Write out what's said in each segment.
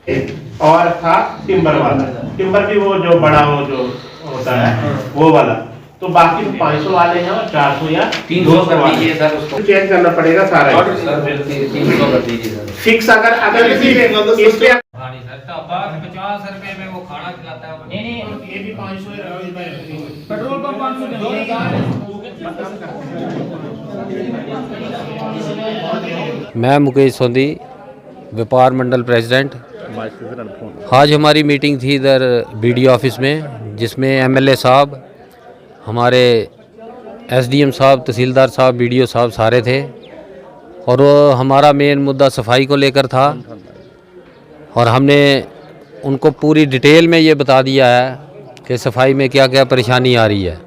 और था टिम्बर वाला, टिम्बर भी वो जो बड़ा वो जो होता है वो वाला। तो बाकी 500 वाले हैं और 400 या 300 कर दीजिए सर, उसको चेंज करना पड़ेगा सारा। 300 कर दीजिए सर। फिक्स अगर इस पे 50 रुपए में वो खाना खिलाता है। नहीं ये भी 500 पेट्रोल पंप 500। मैं मुकेश सोंधी, व्यापार मंडल प्रेसिडेंट। आज हमारी मीटिंग थी इधर बीडीओ ऑफिस में, जिसमें एमएलए साहब, हमारे एसडीएम साहब, तहसीलदार साहब, बीडीओ साहब सारे थे। और वो हमारा मेन मुद्दा सफाई को लेकर था और हमने उनको पूरी डिटेल में ये बता दिया है कि सफाई में क्या क्या परेशानी आ रही है।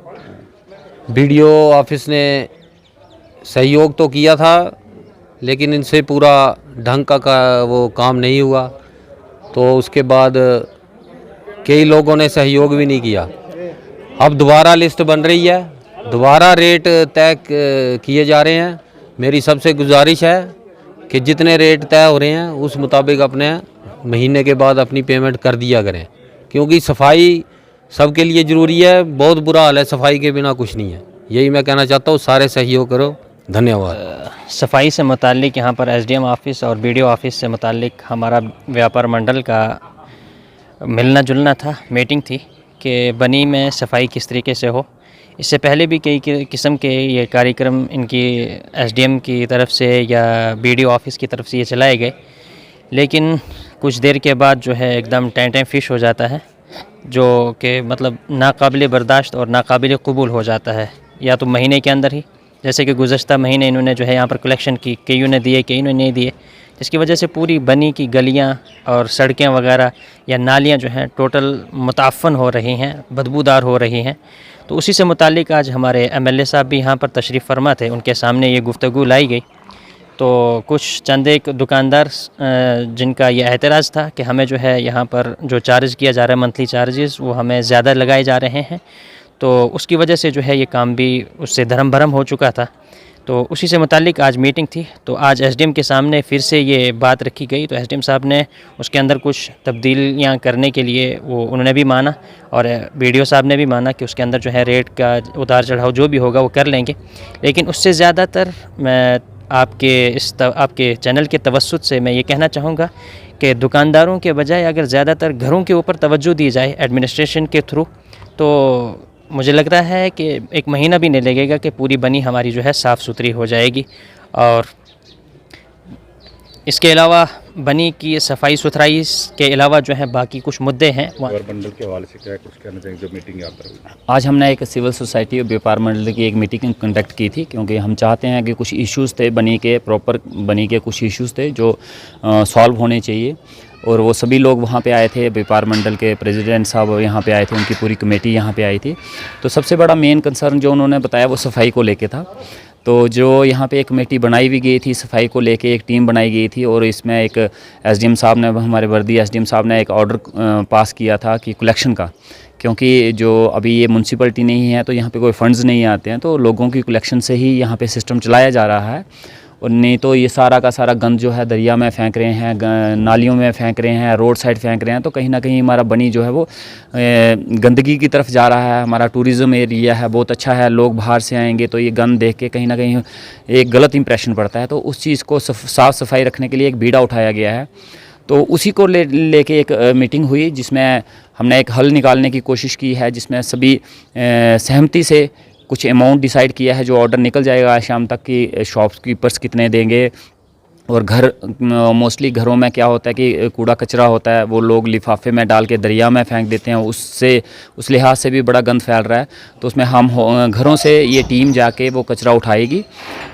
बीडीओ ऑफिस ने सहयोग तो किया था, लेकिन इनसे पूरा ढंग का वो काम नहीं हुआ। तो उसके बाद कई लोगों ने सहयोग भी नहीं किया। अब दोबारा लिस्ट बन रही है, दोबारा रेट तय किए जा रहे हैं। मेरी सबसे गुजारिश है कि जितने रेट तय हो रहे हैं उस मुताबिक अपने महीने के बाद अपनी पेमेंट कर दिया करें, क्योंकि सफाई सबके लिए ज़रूरी है। बहुत बुरा हाल है, सफाई के बिना कुछ नहीं है। यही मैं कहना चाहता हूँ, सारे सहयोग करो। धन्यवाद। सफाई से मुतालिक यहाँ पर एसडीएम ऑफिस और बीडीओ ऑफिस से मुतालिक हमारा व्यापार मंडल का मिलना जुलना था, मीटिंग थी कि बनी में सफाई किस तरीके से हो। इससे पहले भी कई किस्म के ये कार्यक्रम इनकी एसडीएम की तरफ से या बीडीओ ऑफिस की तरफ से ये चलाए गए, लेकिन कुछ देर के बाद जो है एकदम टैं फिश हो जाता है, जो कि मतलब नाकाबिल बर्दाश्त और नाकाबिल कबूल हो जाता है। या तो महीने के अंदर ही, जैसे कि गुज़श्ता महीने इन्होंने जो है यहाँ पर कलेक्शन की, कईयों ने दिए कईयों ने नहीं दिए, जिसकी वजह से पूरी बनी की गलियाँ और सड़कें वगैरह या नालियाँ जो हैं टोटल मुताफ़न हो रही हैं, बदबूदार हो रही हैं। तो उसी से मुतालिक आज हमारे एमएलए साहब भी यहाँ पर तशरीफ़ फरमा थे, उनके सामने ये गुफ्तगू लाई गई। तो कुछ चंद एक दुकानदार जिनका ये एतराज़ था कि हमें जो है यहाँ पर जो चार्ज किया जा रहा है, मंथली चार्जेस, वो हमें ज़्यादा लगाए जा रहे हैं। तो उसकी वजह से जो है ये काम भी उससे धर्म भरम हो चुका था। तो उसी से मुतालिक आज मीटिंग थी। तो आज एसडीएम के सामने फिर से ये बात रखी गई। तो एसडीएम साहब ने उसके अंदर कुछ तब्दीलियाँ करने के लिए वो उन्होंने भी माना और बीडीओ साहब ने भी माना कि उसके अंदर जो है रेट का उतार चढ़ाव जो भी होगा वो कर लेंगे। लेकिन उससे ज़्यादातर मैं आपके चैनल के तवस्सुत से मैं ये कहना चाहूँगा कि दुकानदारों के बजाय अगर ज़्यादातर घरों के ऊपर तवज्जो दी जाए एडमिनिस्ट्रेशन के थ्रू, तो मुझे लग रहा है कि एक महीना भी नहीं लगेगा कि पूरी बनी हमारी जो है साफ़ सुथरी हो जाएगी। और इसके अलावा बनी की सफाई सुथराई के अलावा जो है बाकी कुछ मुद्दे हैं। व्यापार मंडल के हवाले से क्या कुछ कहना चाहिए जो मीटिंग यहाँ पर हुई? आज हमने एक सिविल सोसाइटी और व्यापार मंडल की एक मीटिंग कंडक्ट की थी, क्योंकि हम चाहते हैं कि कुछ इश्यूज़ थे बनी के कुछ इश्यूज़ थे जो सॉल्व होने चाहिए। और वो सभी लोग वहाँ पे आए थे, व्यापार मंडल के प्रेसिडेंट साहब यहाँ पे आए थे, उनकी पूरी कमेटी यहाँ पे आई थी। तो सबसे बड़ा मेन कंसर्न जो उन्होंने बताया वो सफाई को लेके था। तो जो यहाँ पे एक कमेटी बनाई भी गई थी सफाई को लेके, एक टीम बनाई गई थी, और इसमें एक एसडीएम साहब ने, हमारे वर्दी एसडीएम साहब ने एक ऑर्डर पास किया था कि कलेक्शन का, क्योंकि जो अभी ये म्यूनसिपलिटी नहीं है तो यहाँ पे कोई फंड्स नहीं आते हैं, तो लोगों की कलेक्शन से ही यहाँ पे सिस्टम चलाया जा रहा है। और नहीं तो ये सारा का सारा गंद जो है दरिया में फेंक रहे हैं, नालियों में फेंक रहे हैं, रोड साइड फेंक रहे हैं। तो कहीं ना कहीं हमारा बनी जो है वो गंदगी की तरफ जा रहा है। हमारा टूरिज़्म एरिया है, बहुत अच्छा है, लोग बाहर से आएंगे तो ये गंद देख के कहीं ना कहीं एक गलत इंप्रेशन पड़ता है। तो उस चीज़ को साफ़ सफाई रखने के लिए एक बीड़ा उठाया गया है। तो उसी को लेके एक मीटिंग हुई, जिसमें हमने एक हल निकालने की कोशिश की है, जिसमें सभी सहमति से कुछ अमाउंट डिसाइड किया है। जो ऑर्डर निकल जाएगा आज शाम तक कि शॉपकीपर्स कितने देंगे। और घर मोस्टली घरों में क्या होता है कि कूड़ा कचरा होता है, वो लोग लिफाफे में डाल के दरिया में फेंक देते हैं, उससे उस लिहाज से भी बड़ा गंद फैल रहा है। तो उसमें हम घरों से ये टीम जाके वो कचरा उठाएगी।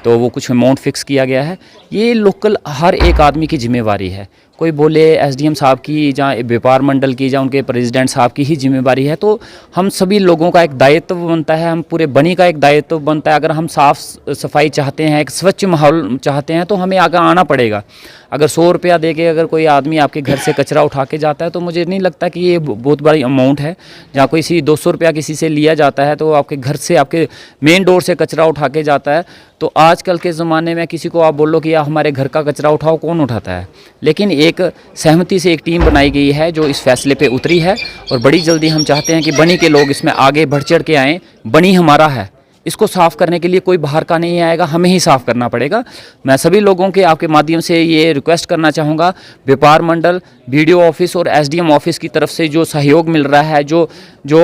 तो वो कुछ अमाउंट फ़िक्स किया गया है। ये लोकल हर एक आदमी की जिम्मेवारी है। कोई बोले एसडीएम साहब की, जहाँ व्यापार मंडल की, जहाँ उनके प्रेसिडेंट साहब की ही जिम्मेवारी है, तो हम सभी लोगों का एक दायित्व बनता है, हम पूरे बनी का एक दायित्व बनता है। अगर हम साफ़ सफाई चाहते हैं, एक स्वच्छ माहौल चाहते हैं, तो हमें आगे आना करना पड़ेगा। अगर 100 रुपया दे के अगर कोई आदमी आपके घर से कचरा उठा के जाता है तो मुझे नहीं लगता कि ये बहुत बड़ी अमाउंट है। जहाँ कोई 200 रुपया किसी से लिया जाता है तो आपके घर से, आपके मेन डोर से कचरा उठा के जाता है, तो आजकल के ज़माने में किसी को आप बोलो कि या हमारे घर का कचरा उठाओ, कौन उठाता है। लेकिन एक सहमति से एक टीम बनाई गई है जो इस फैसले पे उतरी है और बड़ी जल्दी हम चाहते हैं कि बनी के लोग इसमें आगे बढ़ चढ़ के आएँ। बनी हमारा है, इसको साफ़ करने के लिए कोई बाहर का नहीं आएगा, हमें ही साफ़ करना पड़ेगा। मैं सभी लोगों के आपके माध्यम से ये रिक्वेस्ट करना चाहूँगा, व्यापार मंडल, बीडीओ ऑफिस और एसडीएम ऑफिस की तरफ से जो सहयोग मिल रहा है, जो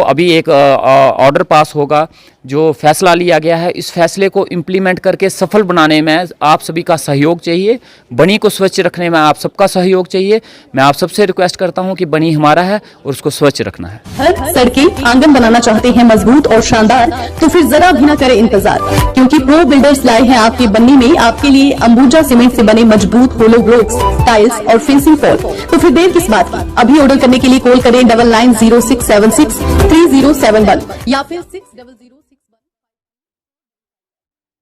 अभी एक ऑर्डर पास होगा, जो फैसला लिया गया है, इस फैसले को इम्प्लीमेंट करके सफल बनाने में आप सभी का सहयोग चाहिए। बनी को स्वच्छ रखने में आप सबका सहयोग चाहिए। मैं आप सबसे रिक्वेस्ट करता हूं कि बनी हमारा है और उसको स्वच्छ रखना है। हर सड़कें आंगन बनाना चाहते हैं मजबूत और शानदार, तो फिर जरा भी न करें इंतजार, क्योंकि प्रो बिल्डर्स लाए हैं आपके बन्नी में आपके लिए अंबुजा सीमेंट से बने मजबूत होलो ब्लॉक्स, टाइल्स और फेंसिंग फॉल। तो फिर देर किस बात की, अभी ऑर्डर करने के लिए कॉल करें 9906763071 या फिर 600